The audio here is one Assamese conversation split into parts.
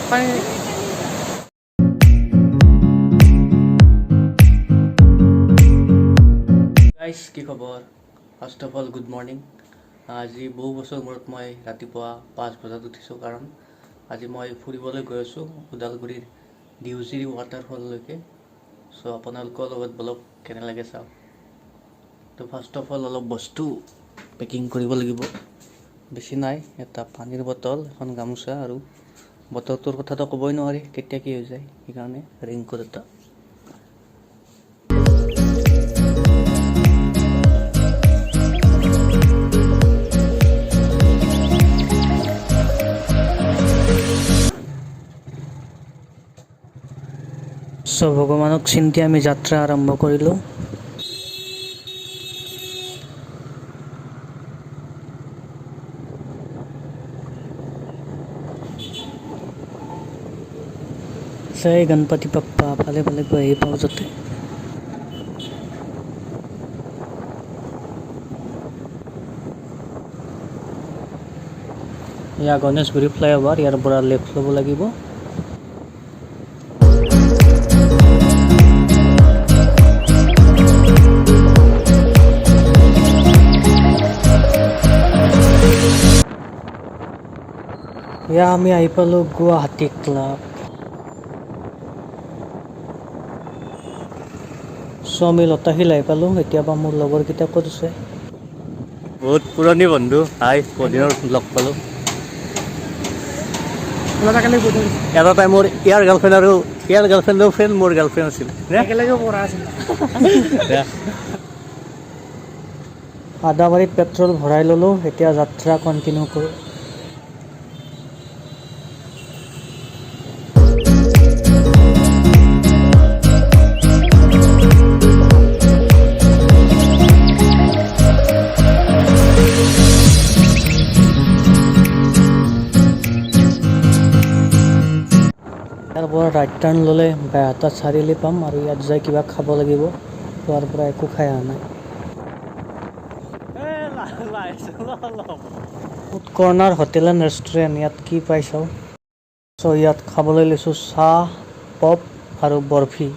গাইজ কি খবৰ? First of all good morning. আজি বহু বছৰ মূৰত মই ৰাতিপুৱা 5 বজাত উঠিছোঁ, কাৰণ আজি মই ফুৰিবলৈ গৈ আছোঁ ওদালগুৰিৰ ডিউজিৰি ৱাটাৰফললৈকে। চ' আপোনালোকৰ লগত বলক কেনে লাগে চাওক। তো ফাৰ্ষ্ট অফ অল অলপ বস্তু পেকিং কৰিব লাগিব। বেছি নাই, এটা পানীৰ বটল, এখন গামোচা, আৰু বতৰটোৰ কথাটো ক'বই নোৱাৰি কেতিয়া কি হৈ যায়, সেইকাৰণে ৰেইনকোট এটা। চ' ভগৱানক চিন্তি আমি যাত্ৰা আৰম্ভ কৰিলোঁ। জয় গণপতি বাপ্পা, ভালে ভালে গৈ আহি পাওঁ যাতে। এয়া গণেশগুৰি ফ্লাইঅভাৰ, ইয়াৰ পৰা লেফ্ট ল'ব লাগিব। এয়া আমি আহি পালোঁ গুৱাহাটী ক্লাব। চ' আমি লতাশিল আহি পালোঁ। এতিয়াবা মোৰ লগৰকেইটা ক'ত আছে? বহুত পুৰণি বন্ধু, হাই, বহুদিনৰ লগ পালোঁ। এটা টাইমৰ ইয়াৰ গাৰ্লফ্ৰেণ্ড আৰু ইয়াৰ গাৰ্লফ্ৰেণ্ডৰ ফ্ৰেণ্ড মোৰ গাৰ্লফ্ৰেণ্ড আছিল, একেলগে পঢ়া আছিল। আদাবাৰীত পেট্ৰল ভৰাই ল'লোঁ, এতিয়া যাত্ৰা কণ্টিনিউ কৰোঁ। ইয়াৰ পৰা ৰাইট টাৰ্ণ ল'লে বাইহাটা চাৰিআলি পাম, আৰু ইয়াত যাই কিবা খাব লাগিব। খোৱাৰ পৰা একো খাই অহা নাই। Food corner hotel and restaurant, ইয়াত কি পাই চাওঁ। চ' ইয়াত খাবলৈ লৈছোঁ চাহ, পপ আৰু বৰফি।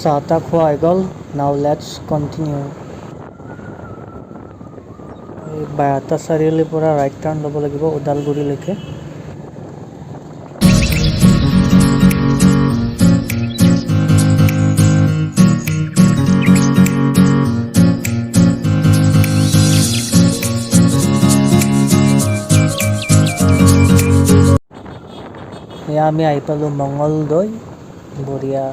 চাহ তাহ খোৱা হৈ গ'ল, নাও লেটছ কণ্টিনিউ। এই বাইহাটা চাৰিআলিৰ পৰা ৰাইট টাৰ্ণ ল'ব লাগিব ওদালগুৰিলৈকে। এয়া আমি আহি পালোঁ মঙলদৈ, বঢ়িয়া।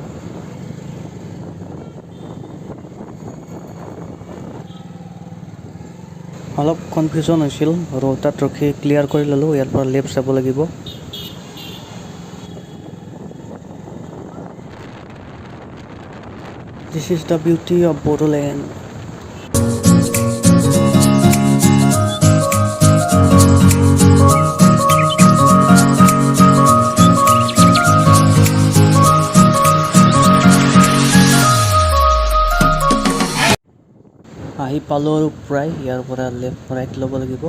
অলপ কনফিউজন হৈছিল, ৰৌতাত ৰখি ক্লিয়াৰ কৰি ল'লোঁ। ইয়াৰ পৰা লেফ্ট যাব লাগিব। This is the beauty of Bodoland. আহি পালোঁ আৰু প্ৰায়, ইয়াৰ পৰা লেফ্ট ৰাইট ল'ব লাগিব।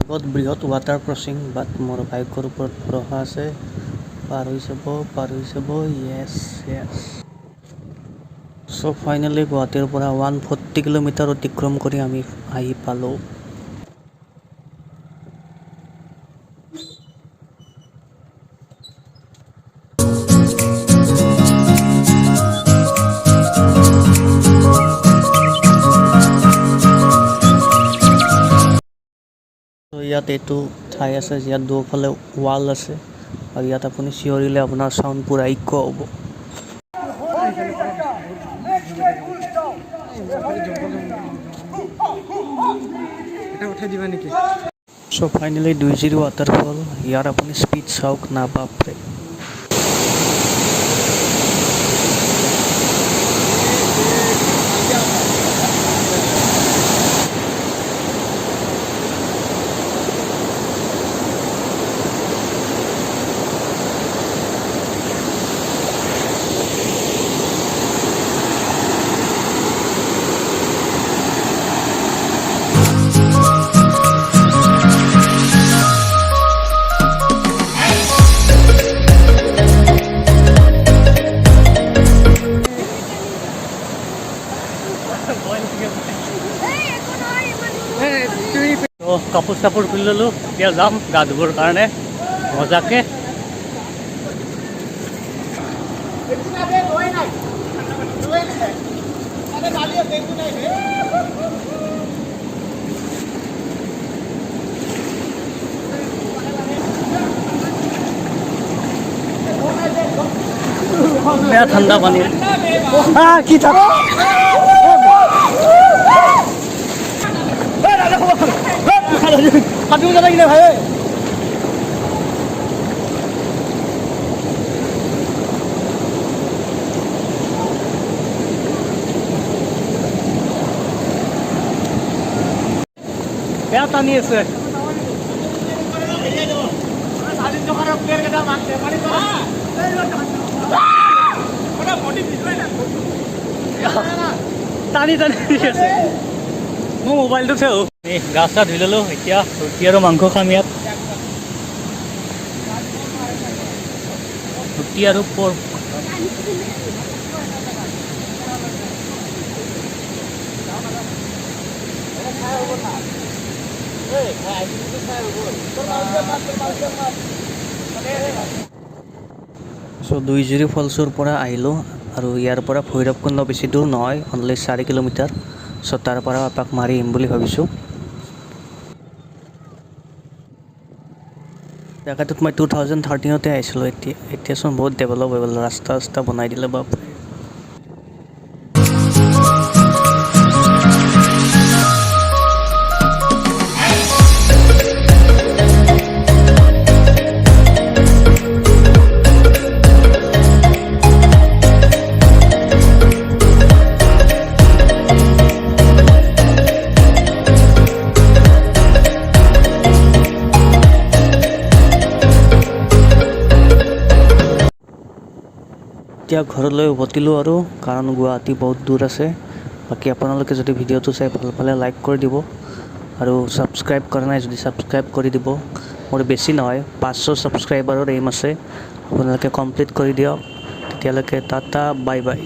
বহুত বৃহৎ ৱাটাৰ ক্ৰচিং, বাট মোৰ বাইকৰ ওপৰত ভৰসা আছে। পাৰ হৈ যাব, য়েছ য়েছ। চ' ফাইনেলি গুৱাহাটীৰ পৰা 140 কিলোমিটাৰ অতিক্ৰম কৰি আমি আহি পালোঁ। ইয়াত এইটো ঠাই আছে, ইয়াত দুফালে ৱাল আছে, আৰু ইয়াত আপুনি চিঞৰিলে আপোনাৰ চাউণ্ড পূৰা ইক' হ'ব। চ' ফাইনেলি ডিউজিৰি ৱাটাৰফল, ইয়াৰ আপুনি স্পীড চাওক না, বাপৰে। কাপোৰ খুলি ল'লোঁ এতিয়া যাম গা ধুবৰ কাৰণে মজাকে বেয়া ঠাণ্ডা পানী কি থাকা কাটিব জানা কিনে ভাই বেয়া টানি আছে টানি টানি আছে মোৰ মোবাইলটো থৈ এই গা চা ধুই ল'লোঁ এতিয়া ৰুটি আৰু মাংস খাম ইয়াত ৰুটি আৰু পৰ্ক চ' দুইজুৰি ফলছৰ পৰা আহিলোঁ আৰু ইয়াৰ পৰা ভৈৰৱকুণ্ড বেছি দূৰ নহয় অনলি 4 কিলোমিটাৰ চ' তাৰ পৰা এপাক মাৰি আহিম বুলি ভাবিছোঁ জেগাটোত মই 2013তে আহিছিলোঁ এতিয়াচোন বহুত ডেভেলপ হৈ গ'ল ৰাস্তা বনাই দিলে বাপৰে এতিয়া ঘৰলৈ উভতিলোঁ আৰু কাৰণ গুৱাহাটী বহুত দূৰ আছে বাকী আপোনালোকে যদি ভিডিঅ'টো চাই ভাল পালে লাইক কৰি দিব আৰু ছাবস্ক্ৰাইব কৰা নাই যদি ছাবস্ক্ৰাইব কৰি দিব মোৰ বেছি নহয় 500 ছাবস্ক্ৰাইবাৰৰ এইম আছে আপোনালোকে কমপ্লিট কৰি দিয়ক তেতিয়ালৈকে টাটা বাই বাই